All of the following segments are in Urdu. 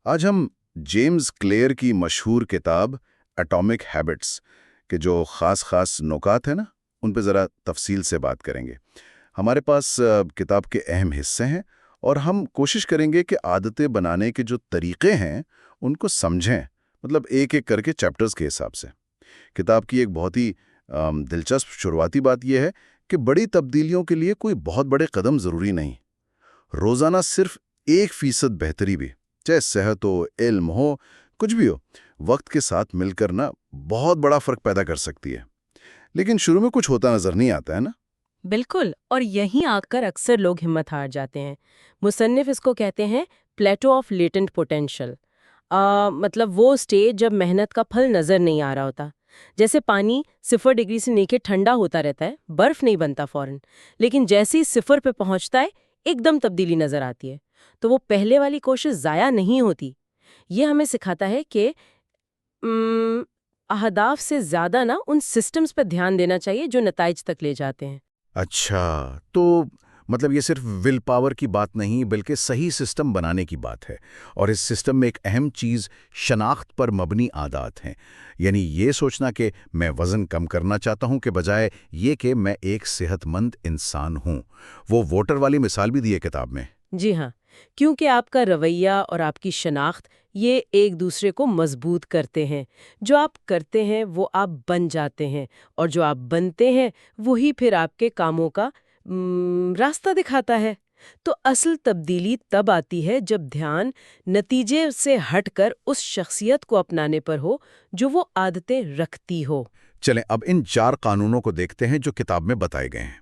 آج ہم جیمز کلیئر کی مشہور کتاب ایٹامک ہیبٹس کے جو خاص نکات ہیں نا، ان پہ ذرا تفصیل سے بات کریں گے۔ ہمارے پاس کتاب کے اہم حصے ہیں اور ہم کوشش کریں گے کہ عادتیں بنانے کے جو طریقے ہیں ان کو سمجھیں، مطلب ایک ایک کر کے چیپٹرز کے حساب سے۔ کتاب کی ایک بہت ہی دلچسپ شروعاتی بات یہ ہے کہ بڑی تبدیلیوں کے لیے کوئی بہت بڑے قدم ضروری نہیں۔ روزانہ صرف 1% بہتری بھی، چاہے صحت ہو، علم ہو، کچھ بھی ہو، وقت کے ساتھ مل کر نا بہت بڑا فرق پیدا کر سکتی ہے۔ لیکن شروع میں کچھ ہوتا نظر نہیں آتا ہے نا۔ بالکل، اور یہیں آ کر اکثر لوگ ہمت ہار جاتے ہیں۔ مصنف اس کو کہتے ہیں پلیٹو آف لیٹنٹ پوٹینشل، مطلب وہ اسٹیج جب محنت کا پھل نظر نہیں آ رہا ہوتا۔ جیسے پانی 0 ڈگری سے نیچے ٹھنڈا ہوتا رہتا ہے، برف نہیں بنتا فوراً، لیکن جیسے ہی 0 پہ پہنچتا ہے ایک دم تبدیلی نظر آتی ہے۔ تو وہ پہلے والی کوشش ضائع نہیں ہوتی۔ یہ ہمیں سکھاتا ہے کہ اہداف سے زیادہ نا ان سسٹمز پہ دھیان دینا چاہیے جو نتائج تک لے جاتے ہیں۔ اچھا، تو مطلب یہ صرف ول پاور کی بات نہیں بلکہ صحیح سسٹم بنانے کی بات ہے، اور اس سسٹم میں ایک اہم چیز شناخت پر مبنی عادات ہیں۔ یعنی یہ سوچنا کہ میں وزن کم کرنا چاہتا ہوں کے بجائے یہ کہ میں ایک صحت مند انسان ہوں۔ وہ ووٹر والی مثال بھی دی ہے کتاب میں۔ جی ہاں، کیونکہ آپ کا رویہ اور آپ کی شناخت یہ ایک دوسرے کو مضبوط کرتے ہیں۔ جو آپ کرتے ہیں وہ آپ بن جاتے ہیں، اور جو آپ بنتے ہیں وہی پھر آپ کے کاموں کا راستہ دکھاتا ہے۔ تو اصل تبدیلی تب آتی ہے جب دھیان نتیجے سے ہٹ کر اس شخصیت کو اپنانے پر ہو جو وہ عادتیں رکھتی ہو۔ چلیں اب ان 4 قانونوں کو دیکھتے ہیں جو کتاب میں بتائے گئے ہیں: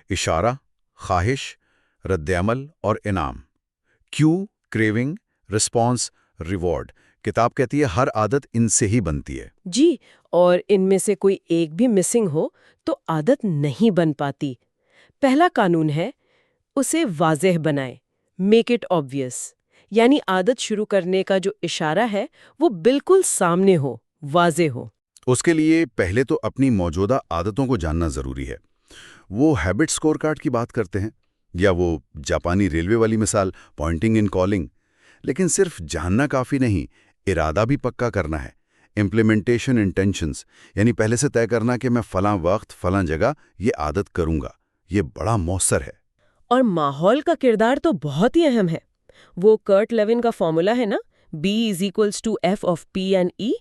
اشارہ، خواہش، رد عمل اور انعام۔ کیو، کریونگ، رسپانس، ریوارڈ۔ کتاب کہتی ہے ہر عادت ان سے ہی بنتی ہے۔ جی، اور ان میں سے کوئی ایک بھی مسنگ ہو تو عادت نہیں بن پاتی۔ پہلا قانون ہے اسے واضح بنائے، میک اٹ obvious، یعنی عادت شروع کرنے کا جو اشارہ ہے وہ بالکل سامنے ہو، واضح ہو۔ اس کے لیے پہلے تو اپنی موجودہ عادتوں کو جاننا ضروری ہے۔ وہ ہیبٹ سکور کارڈ کی بات کرتے ہیں، یا وہ جاپانی ریلوے والی مثال پوائنٹنگ ان کالنگ۔ لیکن صرف جاننا کافی نہیں، ارادہ بھی پکا کرنا ہے۔ امپلیمنٹیشن انٹینشنز، یعنی پہلے سے طے کرنا کہ میں فلاں وقت فلاں جگہ یہ عادت کروں گا۔ یہ بڑا مؤثر ہے۔ اور ماحول کا کردار تو بہت ہی اہم ہے۔ وہ کرٹ لیون کا فارمولا ہے نا، B=F of P and E۔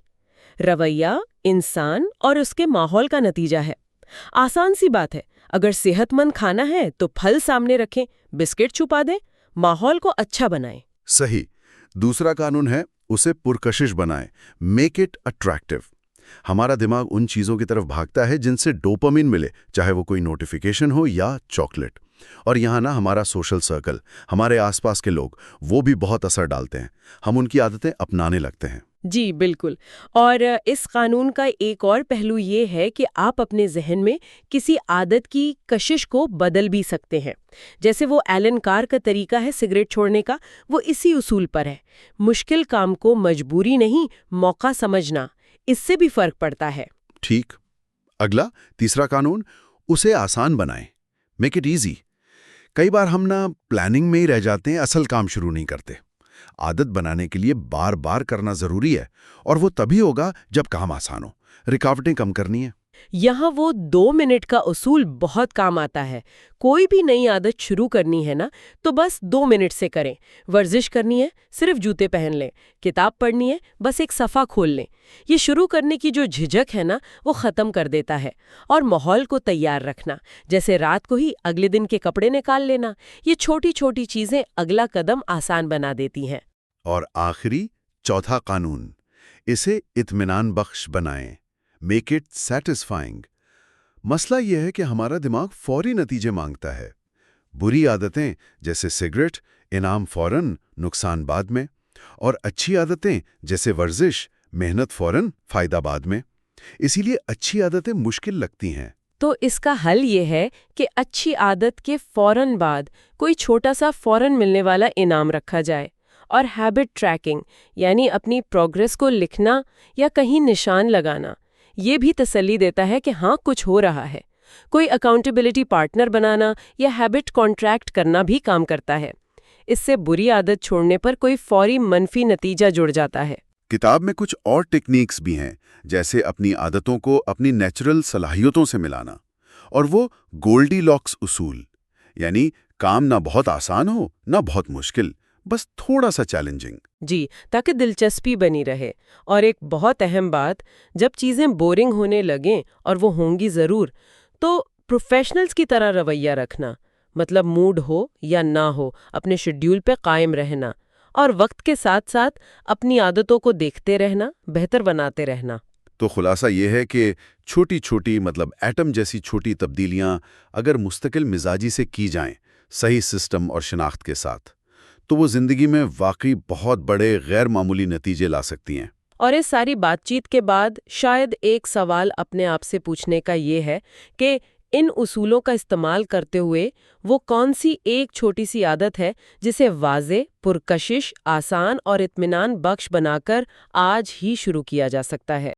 رویہ انسان اور اس کے ماحول کا نتیجہ ہے۔ آسان سی بات ہے، اگر صحت مند کھانا ہے تو پھل سامنے رکھیں، بسکٹ چھپا دیں، ماحول کو اچھا بنائیں۔ صحیح۔ دوسرا قانون ہے اسے پرکشش بنائیں، میک اٹ اٹریکٹیو۔ ہمارا دماغ ان چیزوں کی طرف بھاگتا ہے جن سے ڈوپامین ملے، چاہے وہ کوئی نوٹیفیکیشن ہو یا چاکلیٹ۔ اور یہاں نا ہمارا سوشل سرکل، ہمارے آس پاس کے لوگ، وہ بھی بہت اثر ڈالتے ہیں۔ ہم ان کی عادتیں اپنانے لگتے ہیں۔ جی بالکل، اور اس قانون کا ایک اور پہلو یہ ہے کہ آپ اپنے ذہن میں کسی عادت کی کشش کو بدل بھی سکتے ہیں۔ جیسے وہ ایلن کار کا طریقہ ہے سگریٹ چھوڑنے کا، وہ اسی اصول پر ہے۔ مشکل کام کو مجبوری نہیں، موقع سمجھنا، اس سے بھی فرق پڑتا ہے۔ ٹھیک۔ اگلا، تیسرا قانون، اسے آسان بنائیں، میک اٹ ایزی۔ کئی بار ہم نا پلاننگ میں ہی رہ جاتے ہیں، اصل کام شروع نہیں کرتے۔ عادت بنانے کے لیے بار بار کرنا ضروری ہے، اور وہ تبھی ہوگا جب کام آسان ہو۔ رکاوٹیں کم کرنی ہے۔ یہاں وہ 2 منٹ کا اصول بہت کام آتا ہے۔ کوئی بھی نئی عادت شروع کرنی ہے نا تو بس 2 منٹ سے کریں۔ ورزش کرنی ہے، صرف جوتے پہن لیں۔ کتاب پڑھنی ہے، بس ایک صفحہ کھول لیں۔ یہ شروع کرنے کی جو جھجک ہے نا وہ ختم کر دیتا ہے۔ اور ماحول کو تیار رکھنا، جیسے رات کو ہی اگلے دن کے کپڑے نکال لینا، یہ چھوٹی چھوٹی چیزیں اگلا قدم آسان بنا دیتی ہیں۔ اور آخری، چوتھا قانون، اسے اطمینان بخش بنائیں، میک اٹ سیٹسفائنگ۔ مسئلہ یہ ہے کہ ہمارا دماغ فوری نتیجے مانگتا ہے۔ بری عادتیں جیسے سگریٹ، انعام فوراً، نقصان بعد میں، اور اچھی عادتیں جیسے ورزش، محنت فوراً، فائدہ بعد میں۔ اسی لیے اچھی عادتیں مشکل لگتی ہیں۔ تو اس کا حل یہ ہے کہ اچھی عادت کے فوراً بعد کوئی چھوٹا سا فوراً ملنے والا انعام رکھا جائے۔ اور ہیبٹ ٹریکنگ، یعنی اپنی پروگرس کو لکھنا یا کہیں نشان لگانا، یہ بھی تسلی دیتا ہے کہ ہاں کچھ ہو رہا ہے۔ کوئی اکاؤنٹیبلٹی پارٹنر بنانا یا ہیبٹ کانٹریکٹ کرنا بھی کام کرتا ہے۔ اس سے بری عادت چھوڑنے پر کوئی فوری منفی نتیجہ جڑ جاتا ہے۔ کتاب میں کچھ اور ٹیکنیکس بھی ہیں، جیسے اپنی عادتوں کو اپنی نیچرل صلاحیتوں سے ملانا، اور وہ گولڈی لاکس اصول، یعنی کام نہ بہت آسان ہو نہ بہت مشکل، بس تھوڑا سا چیلنجنگ۔ جی، تاکہ دلچسپی بنی رہے۔ اور ایک بہت اہم بات، جب چیزیں بورنگ ہونے لگیں، اور وہ ہوں گی ضرور، تو پروفیشنلز کی طرح رویہ رکھنا، مطلب موڈ ہو یا نہ ہو اپنے شیڈیول پہ قائم رہنا، اور وقت کے ساتھ ساتھ اپنی عادتوں کو دیکھتے رہنا، بہتر بناتے رہنا۔ تو خلاصہ یہ ہے کہ چھوٹی چھوٹی ایٹم جیسی چھوٹی تبدیلیاں اگر مستقل مزاجی سے کی جائیں، صحیح سسٹم اور شناخت کے ساتھ، تو وہ زندگی میں واقعی بہت بڑے غیر معمولی نتیجے لا سکتی ہیں۔ اور اس ساری بات چیت کے بعد شاید ایک سوال اپنے آپ سے پوچھنے کا یہ ہے کہ ان اصولوں کا استعمال کرتے ہوئے وہ کون سی ایک چھوٹی سی عادت ہے جسے واضح، پرکشش، آسان اور اطمینان بخش بنا کر آج ہی شروع کیا جا سکتا ہے۔